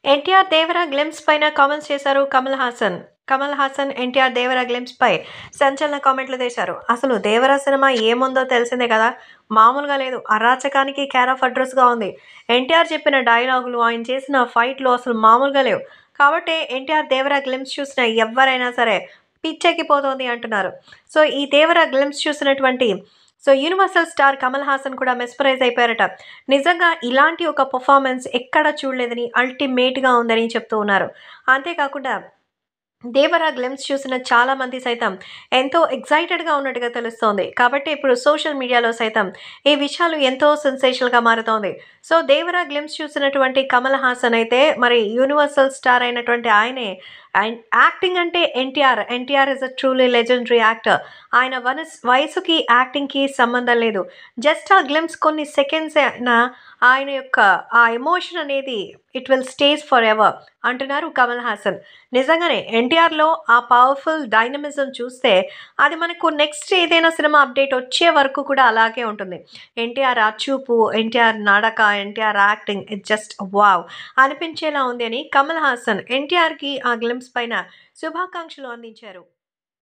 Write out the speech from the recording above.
ఎన్టీఆర్ 'దేవర' glimpse పైన comments చేశారు కమల్ హాసన్. కమల్ హాసన్ ఎన్టీఆర్ 'దేవర' glimpse పై సంచలన కామెంట్లు చేశారు. అసలు 'దేవర' సినిమా ఏముందో తెలిసిందే కదా! మామూలుగా లేదు. అరాచకానికి కేర్ ఆఫ్ అడ్రస్‌గా ఉంది. ఎన్టీఆర్ చెప్పిన డైలాగులు, ఆయన చేసిన ఫైట్‌లు అసలు మామూలుగా లేవు. కాబట్టే ఎన్టీఆర్ 'దేవర' గ్లింప్స్ చూసిన ఎవ్వరైనా సరే పిచ్చెక్కిపోతోంది అంటున్నారు. సో, ఈ 'దేవర' గ్లింప్స్ చూసినటువంటి యూనివర్సల్ స్టార్ కమల్ హాసన్ కూడా మెస్మరైజ్ అయిపోయారట. నిజంగా ఇలాంటి ఒక పెర్ఫార్మన్స్ ఎక్కడ చూడలేదని, అల్టిమేట్‌గా ఉందని చెప్తూ ఉన్నారు. అంతేకాకుండా 'దేవర' గ్లింప్స్ చూసిన చాలా మంది సైతం ఎంతో ఎక్సైటెడ్‌గా ఉన్నట్టుగా తెలుస్తోంది. కాబట్టి ఇప్పుడు సోషల్ మీడియాలో సైతం ఈ విషయాలు ఎంతో సెన్సేషనల్‌గా మారుతోంది. సో, 'దేవర' గ్లింప్స్ చూసినటువంటి కమల్ హాసన్ అయితే మరి యూనివర్సల్ స్టార్ అయినటువంటి ఆయనే యాక్టింగ్ అంటే NTR. NTR is a truly legendary actor. ఆయన వయసుకి, యాక్టింగ్‌కి సంబంధం లేదు. జస్ట్ ఆ గ్లింప్స్ కొన్ని సెకండ్స్ అయినా ఆయన యొక్క ఆ ఎమోషన్ అనేది it will stays for ever అంటున్నారు కమల్ హాసన్. నిజంగానే ఎన్టీఆర్‌లో ఆ పవర్‌ఫుల్ డైనమిజం చూస్తే అది మనకు నెక్స్ట్ ఏదైనా సినిమా అప్డేట్ వచ్చే వరకు కూడా అలాగే ఉంటుంది. ఎన్టీఆర్ ఆ చూపు, ఎన్టీఆర్ నడక, NTR acting it's just wow! అనిపించేలా ఉంది అని కమల్ హాసన్ ఎన్టీఆర్‌కి ఆ గ్లింప్స్ పైన శుభాకాంక్షలు అందించారు.